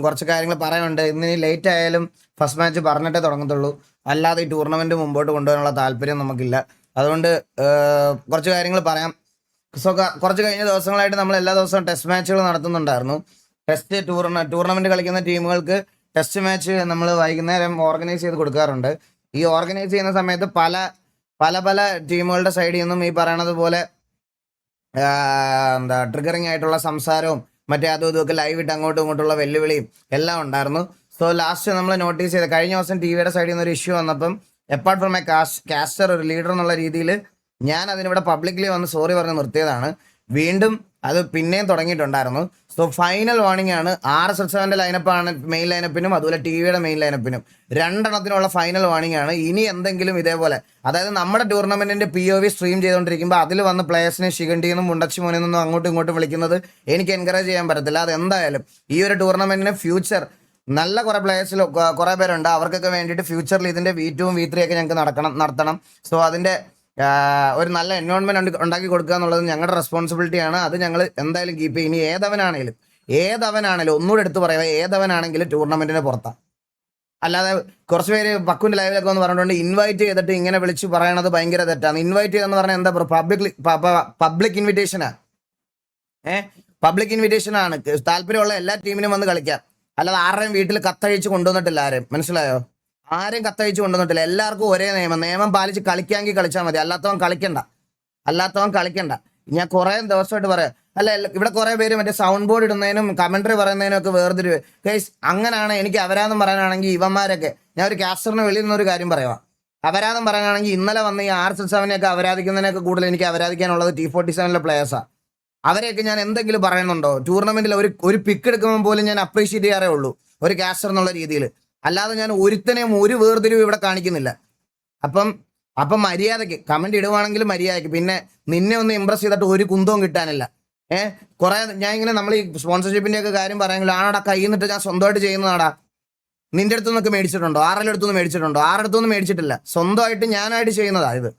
കുറച്ച് കാര്യങ്ങൾ പറയാനുണ്ട്. ഇന്ന് ലേറ്റ് ആയാലും ഫസ്റ്റ് മാച്ച് പറഞ്ഞിട്ടേ തുടങ്ങത്തുള്ളൂ. അല്ലാതെ ഈ ടൂർണമെന്റ് മുമ്പോട്ട് കൊണ്ടുപോകാനുള്ള താല്പര്യം നമുക്കില്ല. അതുകൊണ്ട് കുറച്ച് കാര്യങ്ങൾ പറയാം. സോ കുറച്ച് കഴിഞ്ഞ ദിവസങ്ങളായിട്ട് നമ്മൾ എല്ലാ ദിവസവും ടെസ്റ്റ് മാച്ചുകൾ നടത്തുന്നുണ്ടായിരുന്നു. ടൂർണമെന്റ് കളിക്കുന്ന ടീമുകൾക്ക് ടെസ്റ്റ് മാച്ച് നമ്മൾ വൈകുന്നേരം ഓർഗനൈസ് ചെയ്ത് കൊടുക്കാറുണ്ട്. ഈ ഓർഗനൈസ് ചെയ്യുന്ന സമയത്ത് പല പല പല ടീമുകളുടെ സൈഡിൽ നിന്നും ഈ പറയണത് പോലെ ട്രിഗറിങ് ആയിട്ടുള്ള സംസാരവും മറ്റേ അതും ഇതൊക്കെ ലൈവ് ഇട്ട് അങ്ങോട്ടും ഇങ്ങോട്ടുള്ള വെല്ലുവിളിയും എല്ലാം ഉണ്ടായിരുന്നു. സോ ലാസ്റ്റ് നമ്മൾ നോട്ടീസ് ചെയ്ത് കഴിഞ്ഞ ദിവസം ടിവിയുടെ സൈഡിൽ നിന്ന് ഒരു ഇഷ്യൂ വന്നപ്പം അപ്പാർട്ട് ഫ്രം എ കാസ്റ്റർ ഒരു ലീഡർ എന്നുള്ള രീതിയിൽ ഞാൻ അതിനിവിടെ പബ്ലിക്കലി വന്ന് സോറി പറഞ്ഞ് നിർത്തിയതാണ്. വീണ്ടും അത് പിന്നെയും തുടങ്ങിയിട്ടുണ്ടായിരുന്നു. സോ ഫൈനൽ വാർണിംഗ് ആണ്. RSS7 ലൈനപ്പാണ് മെയിൻ ലൈനപ്പിനും അതുപോലെ ടിവിയുടെ മെയിൻ ലൈനപ്പിനും രണ്ടെണ്ണത്തിനുള്ള ഫൈനൽ വാർണിംഗ് ആണ്. ഇനി എന്തെങ്കിലും ഇതേപോലെ അതായത് നമ്മുടെ ടൂർണമെന്റിന്റെ POV സ്ട്രീം ചെയ്തുകൊണ്ടിരിക്കുമ്പോൾ അതിൽ വന്ന് പ്ലേയേഴ്സിനെ ശിഖണ്ഡിയെന്നും മുണ്ടച്ചിമോനെന്നും അങ്ങോട്ടും ഇങ്ങോട്ടും വിളിക്കുന്നത് എനിക്ക് എൻകറേജ് ചെയ്യാൻ പറ്റത്തില്ല. അതെന്തായാലും ഈ ഒരു ടൂർണമെന്റിന് ഫ്യൂച്ചർ നല്ല കുറെ പ്ലേയേഴ്സിൽ കുറെ പേരുണ്ട്. അവർക്കൊക്കെ വേണ്ടിയിട്ട് ഫ്യൂച്ചറിൽ ഇതിന്റെ V2 V3 ഒക്കെ ഞങ്ങൾക്ക് നടത്തണം. സോ അതിന്റെ ഒരു നല്ല എൻവയോൺമെന്റ് ഉണ്ടാക്കി കൊടുക്കുക എന്നുള്ളത് ഞങ്ങളുടെ റെസ്പോൺസിബിലിറ്റിയാണ്. അത് ഞങ്ങൾ എന്തായാലും കീപ്പ് ചെയ്യും. ഇനി ഏതവനാണേലും ഒന്നുകൂടെ എടുത്ത് പറയുക, ഏതവനാണെങ്കിലും ടൂർണമെന്റിന് പുറത്താണ്. അല്ലാതെ കുറച്ച് പേര് പക്കുവിന്റെ ലൈവിലൊക്കെ ഒന്ന് പറഞ്ഞിട്ടുണ്ട് ഇൻവൈറ്റ് ചെയ്തിട്ട് ഇങ്ങനെ വിളിച്ച് പറയണത് ഭയങ്കര തെറ്റാണ്. ഇൻവൈറ്റ് ചെയ്തെന്ന് പറഞ്ഞാൽ എന്താ പബ്ലിക് ഇൻവിറ്റേഷനാ. പബ്ലിക് ഇൻവിറ്റേഷൻ ആണ്. താല്പര്യമുള്ള എല്ലാ ടീമിനും വന്ന് കളിക്കാം. അല്ലാതെ ആരുടെയും വീട്ടിൽ കത്തഴിച്ച് കൊണ്ടുവന്നിട്ടില്ല ആരും. മനസ്സിലായോ? ആരെയും കത്തഴിച്ച് കൊണ്ടുവന്നിട്ടില്ല. എല്ലാവർക്കും ഒരേ നിയമം പാലിച്ച് കളിക്കാമെങ്കിൽ കളിച്ചാൽ മതി. അല്ലാത്തവൻ കളിക്കണ്ട. ഞാൻ കുറെ ദിവസമായിട്ട് പറയാം. അല്ല ഇവിടെ കുറെ പേര് മറ്റേ സൗണ്ട് ബോർഡ് ഇടുന്നതിനും കമന്ററി പറയുന്നതിനും ഒക്കെ വേർതിരിവ്. ഗൈസ് അങ്ങനെയാണ്. എനിക്ക് അപരാധം പറയാനാണെങ്കിൽ ഇവന്മാരൊക്കെ ഞാൻ ഒരു കാസ്റ്ററിന് വെളിയിൽ നിന്നൊരു കാര്യം പറയാം. അപരാധം പറയാനാണെങ്കിൽ ഇന്നലെ വന്ന് ഈ RSS7 അപരാധിക്കുന്നതിനൊക്കെ കൂടുതൽ എനിക്ക് അപരാധിക്കാനുള്ളത് T47 പ്ലേയേഴ്സാണ്. അവരെയൊക്കെ ഞാൻ എന്തെങ്കിലും പറയുന്നുണ്ടോ? ടൂർണമെന്റിൽ ഒരു പിക്ക് എടുക്കുമ്പോൾ പോലും ഞാൻ അപ്രീഷിയേറ്റ് ചെയ്യാറേ ഉള്ളൂ ഒരു കാസ്റ്റർ എന്നുള്ള രീതിയിൽ. അല്ലാതെ ഞാൻ ഒരുത്തനെയും ഒരു വേർതിരിവ് ഇവിടെ കാണിക്കുന്നില്ല. അപ്പം മര്യാദയ്ക്ക് കമന്റ് ഇടുവാണെങ്കിൽ മര്യാദയ്ക്ക്. പിന്നെ നിന്നെ ഒന്ന് ഇമ്പ്രസ് ചെയ്തിട്ട് ഒരു കുന്തവും കിട്ടാനില്ല. കുറെ ഞാൻ ഇങ്ങനെ നമ്മൾ ഈ സ്പോൺസർഷിപ്പിന്റെ ഒക്കെ കാര്യം പറയാമെങ്കിൽ ആണടാ കയ്യിൽ നിന്നിട്ട് ഞാൻ സ്വന്തമായിട്ട് ചെയ്യുന്നതാടാ. നിന്റെ അടുത്തുനിന്നൊക്കെ മേടിച്ചിട്ടുണ്ടോ? ആരുടെ അടുത്തൊന്നും മേടിച്ചിട്ടില്ല. സ്വന്തമായിട്ട് ഞാനായിട്ട് ചെയ്യുന്നതാ ഇത്.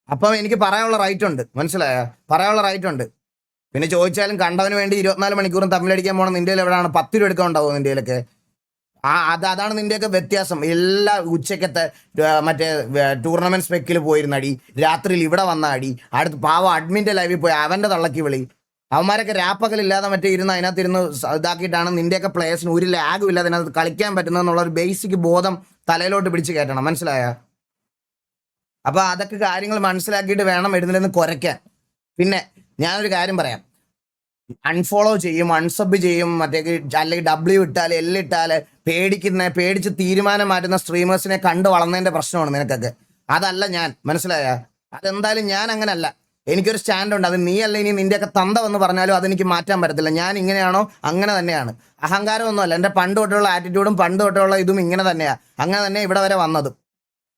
അപ്പം എനിക്ക് പറയാനുള്ള റൈറ്റ് ഉണ്ട്. മനസ്സിലായോ? പറയാനുള്ള റൈറ്റ് ഉണ്ട്. പിന്നെ ചോദിച്ചാലും കണ്ടവന് വേണ്ടി 24 മണിക്കൂറും തമ്മിലടിക്കാൻ പോകണം. നിന്റെ എവിടെയാണ് 10 രൂപ എടുക്കാൻ ഉണ്ടാവും നിന്റെയിലൊക്കെ. അതാണ് നിന്റെയൊക്കെ വ്യത്യാസം. എല്ലാ ഉച്ചക്കത്തെ മറ്റേ ടൂർണമെന്റ് സ്പെക്കിൽ പോയിരുന്ന അടി, രാത്രിയിൽ ഇവിടെ വന്ന അടി, അടുത്ത് പാവം അഡ്മിന്റെ ലൈവിൽ പോയി അവന്റെ തള്ളക്കി വിളി. അവന്മാരൊക്കെ രാപ്പകലില്ലാതെ മറ്റേ അതിനകത്തിരുന്ന് ഇതാക്കിയിട്ടാണ് നിന്റെയൊക്കെ പ്ലേയേഴ്സിന് ഒരു ലാഗും ഇല്ലാതെ അതിനകത്ത് കളിക്കാൻ പറ്റുന്നതെന്നുള്ള ഒരു ബേസിക് ബോധം തലയിലോട്ട് പിടിച്ച് കയറ്റണം. മനസ്സിലായ? അപ്പൊ അതൊക്കെ കാര്യങ്ങൾ മനസ്സിലാക്കിയിട്ട് വേണം എഴുന്നേന്ന് കുരയ്ക്കാൻ. പിന്നെ ഞാനൊരു കാര്യം പറയാം. അൺഫോളോ ചെയ്യും, അൺസബ് ചെയ്യും, അല്ലെങ്കിൽ W ഇട്ടാൽ L ഇട്ടാല് പേടിച്ച് തീരുമാനം മാറ്റുന്ന സ്ട്രീമേഴ്സിനെ കണ്ടു വളർന്നതിന്റെ പ്രശ്നമാണ് നിനക്കൊക്കെ. അതല്ല ഞാൻ. മനസ്സിലായ? അതെന്തായാലും ഞാൻ അങ്ങനല്ല. എനിക്കൊരു സ്റ്റാൻഡ് ഉണ്ട്. അത് നീ അല്ല ഇനി നിന്റെയൊക്കെ തന്ത എന്ന് പറഞ്ഞാലും അതെനിക്ക് മാറ്റാൻ പറ്റത്തില്ല. ഞാൻ ഇങ്ങനെയാണോ അങ്ങനെ തന്നെയാണ്. അഹങ്കാരമൊന്നുമല്ല. എൻ്റെ പണ്ട് തൊട്ടുള്ള ആറ്റിറ്റ്യൂഡും പണ്ട് തൊട്ടുള്ള ഇതും ഇങ്ങനെ തന്നെയാണ്. അങ്ങനെ തന്നെ ഇവിടെ വരെ വന്നത്.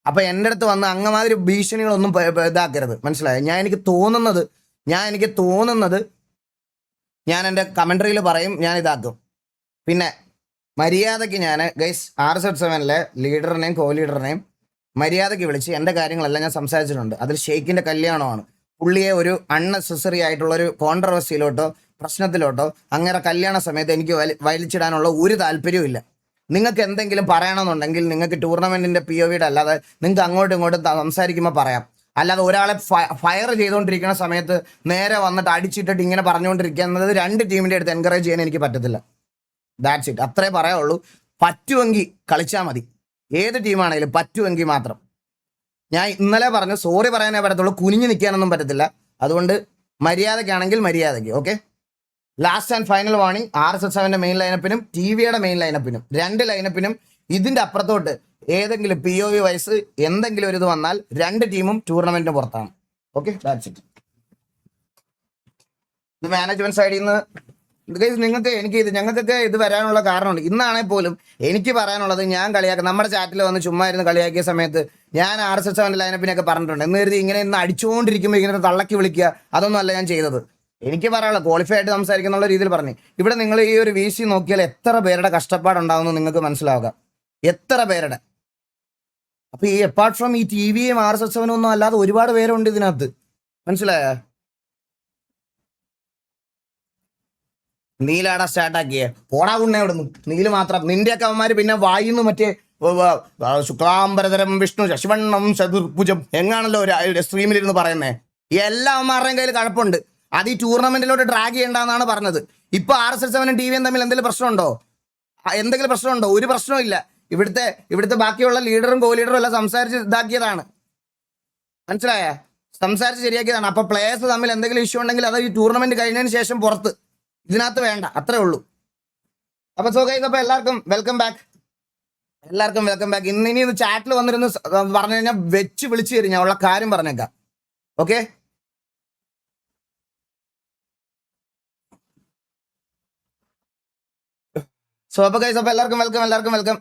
അപ്പൊ എൻ്റെ അടുത്ത് വന്ന് അങ്ങമാതിരി ഭീഷണികളൊന്നും ഇതാക്കരുത്. മനസ്സിലായോ? എനിക്ക് തോന്നുന്നത് ഞാൻ എൻ്റെ കമന്ററിയിൽ പറയും, ഞാൻ ഇതാക്കും. പിന്നെ മര്യാദയ്ക്ക് ഞാൻ ഗൈസ് RSS7 ലീഡറിനെയും കോ ലീഡറിനെയും മര്യാദയ്ക്ക് വിളിച്ച് എൻ്റെ കാര്യങ്ങളെല്ലാം ഞാൻ സംസാരിച്ചിട്ടുണ്ട്. അതിൽ ഷെയ്ഖിൻ്റെ കല്യാണമാണ്. പുള്ളിയെ ഒരു അൺനെസസറി ആയിട്ടുള്ളൊരു കോൺട്രവേഴ്സിയിലോട്ടോ പ്രശ്നത്തിലോട്ടോ അങ്ങനെ കല്യാണ സമയത്ത് എനിക്ക് വലിച്ചിടാനുള്ള ഒരു താല്പര്യവും ഇല്ല. നിങ്ങൾക്ക് എന്തെങ്കിലും പറയണമെന്നുണ്ടെങ്കിൽ നിങ്ങൾക്ക് ടൂർണമെന്റിന്റെ POVയുടെ അല്ലാതെ നിങ്ങൾക്ക് അങ്ങോട്ടും ഇങ്ങോട്ടും സംസാരിക്കുമ്പോൾ പറയാം. അല്ലാതെ ഒരാളെ ഫയർ ചെയ്തുകൊണ്ടിരിക്കുന്ന സമയത്ത് നേരെ വന്നിട്ട് അടിച്ചിട്ടിട്ട് ഇങ്ങനെ പറഞ്ഞുകൊണ്ടിരിക്കുന്നത് രണ്ട് ടീമിന്റെ അടുത്ത് എൻകറേജ് ചെയ്യാൻ എനിക്ക് പറ്റത്തില്ല. That's it. അത്രേ പറയാവുള്ളൂ. പറ്റുമെങ്കിൽ കളിച്ചാൽ മതി. ഏത് ടീമാണെങ്കിലും പറ്റുമെങ്കിൽ മാത്രം. ഞാൻ ഇന്നലെ പറഞ്ഞു സോറി പറയാനേ പറ്റത്തുള്ളൂ. കുനിഞ്ഞു നിൽക്കാനൊന്നും പറ്റത്തില്ല. അതുകൊണ്ട് മര്യാദയ്ക്കാണെങ്കിൽ മര്യാദയ്ക്ക്. Okay. Last and final warning RSS7 main ലൈനപ്പിനും ടിവിയുടെ മെയിൻ ലൈനപ്പിനും രണ്ട് ലൈനപ്പിനും ഇതിന്റെ അപ്പുറത്തോട്ട് ഏതെങ്കിലും POV വയസ്സ് എന്തെങ്കിലും ഒരു ഇത് വന്നാൽ രണ്ട് ടീമും ടൂർണമെന്റിന് പുറത്താണ്. Okay, that's it. ഇത് മാനേജ്മെന്റ് സൈഡിൽ നിന്ന് ഞങ്ങൾക്കൊക്കെ ഇത് വരാനുള്ള കാരണമുണ്ട്. ഇന്നാണെങ്കിൽ പോലും എനിക്ക് പറയാനുള്ളത്, ഞാൻ നമ്മുടെ ചാറ്റിൽ വന്ന് ചുമ്മാ ഇരുന്ന് കളിയാക്കിയ സമയത്ത് ഞാൻ RSS7 ലൈനപ്പിനൊക്കെ പറഞ്ഞിട്ടുണ്ട്. എന്ന് കരുതി ഇങ്ങനെ ഇന്ന് അടിച്ചുകൊണ്ടിരിക്കുമ്പോൾ ഇങ്ങനെ തള്ളക്കി വിളിക്കുക അതൊന്നും അല്ല ഞാൻ ചെയ്തത്. എനിക്ക് പറയാനുള്ളത് ക്വാളിഫൈ ആയിട്ട് സംസാരിക്കുന്നുള്ള രീതിയിൽ പറഞ്ഞു. ഇവിടെ നിങ്ങൾ ഈ ഒരു VC നോക്കിയാൽ എത്ര പേരുടെ കഷ്ടപ്പാടുണ്ടാവുമെന്ന് നിങ്ങൾക്ക് മനസ്സിലാവുക. എത്ര പേരുടെ. അപ്പൊ ഈ അപ്പാർട്ട് ഫ്രം ഈ ടിവിയും RSS7 ഒന്നും അല്ലാതെ ഒരുപാട് പേരുണ്ട് ഇതിനകത്ത്. മനസ്സിലായ? നീലാടാ സ്റ്റാർട്ടാക്കിയേ പോടാ ഉണ്ണേ അവിടുന്ന് നീല് മാത്രം നിന്റെയൊക്കെ അവന്മാര് പിന്നെ വായിന്ന് മറ്റേ ശുക്ലാംബരതരം വിഷ്ണു ശശിവണ്ണം ചതുർഭുജം എങ്ങാണല്ലോ ഒരു സ്ട്രീമിലിരുന്ന് പറയുന്നേ എല്ലാ അവന്മാരുടെയും കയ്യിൽ കഴപ്പുണ്ട് അത് ഈ ടൂർണമെന്റിലോട്ട് ഡ്രാഗ് ചെയ്യേണ്ടെന്നാണ് പറഞ്ഞത് ഇപ്പൊ RSS7 ടിവിയും തമ്മിൽ എന്തെങ്കിലും പ്രശ്നമുണ്ടോ എന്തെങ്കിലും പ്രശ്നമുണ്ടോ ഒരു പ്രശ്നവും ഇല്ല ഇവിടുത്തെ ബാക്കിയുള്ള ലീഡറും കോ ലീഡറും എല്ലാം സംസാരിച്ച് ഇതാക്കിയതാണ് മനസ്സിലായ സംസാരിച്ച് ശരിയാക്കിയതാണ് അപ്പൊ പ്ലേയേഴ്സ് തമ്മിൽ എന്തെങ്കിലും ഇഷ്യൂ ഉണ്ടെങ്കിൽ അത് ഈ ടൂർണമെന്റ് കഴിഞ്ഞതിന് ശേഷം പുറത്ത് ഇതിനകത്ത് വേണ്ട അത്രേ ഉള്ളൂ അപ്പൊ സോ ഗൈസ് അപ്പൊ എല്ലാവർക്കും വെൽക്കം ബാക്ക് ഇനി ഇത് ചാറ്റിൽ വന്നിരുന്ന് പറഞ്ഞു കഴിഞ്ഞാൽ വെച്ച് വിളിച്ചു തരും ഞാൻ ഉള്ള കാര്യം പറഞ്ഞേക്കാം ഓക്കെ സോ അപ്പൊ ഗൈസ് അപ്പൊ എല്ലാവർക്കും വെൽക്കം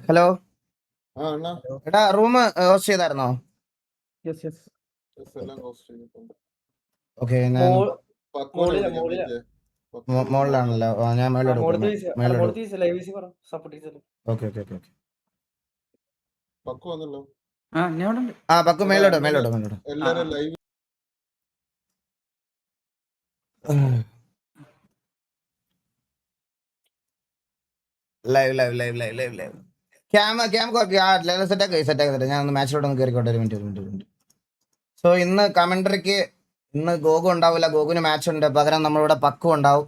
ഹലോ എടാ റൂം ഹോസ്റ്റ് ചെയ്തായിരുന്നോ ഓക്കെ ഞാൻ മോളിലാണല്ലോ ഞാൻ മേലോട്ട് ഓക്കെ ആ പക്കു മേലോട്ട് ലൈവ് ക്യാം സെറ്റാക്കി ഞാൻ ഒന്ന് മാച്ചിലോട്ട് ഒന്ന് കയറിക്കോട്ടെ ഒരു മിനിറ്റ് സോ ഇന്ന് കമന്ററിക്ക് ഇന്ന് ഗോകു ഉണ്ടാവില്ല ഗോകുവിന് മാച്ച് ഉണ്ട് പകരം നമ്മളിവിടെ പക്കു ഉണ്ടാവും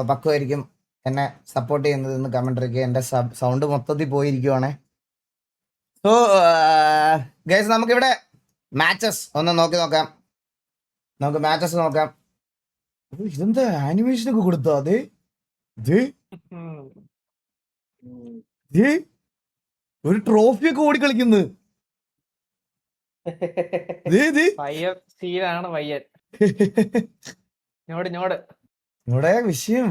പക്കു ആയിരിക്കും എന്നെ സപ്പോർട്ട് ചെയ്യുന്നത് ഇന്ന് കമന്ററിക്ക് എൻ്റെ സൗണ്ട് മൊത്തത്തിൽ പോയിരിക്കുവാണേ സോ ഗൈസ് നമുക്കിവിടെ മാച്ചസ് ഒന്ന് നോക്കാം നമുക്ക് മാച്ചസ് നോക്കാം ഇതെന്താ ആനിമേഷനൊക്കെ കൊടുത്തോ അതെ ഒരു ട്രോഫി ഒക്കെ ഓടിക്കളിക്കുന്നു ഇവിടെ വിഷയം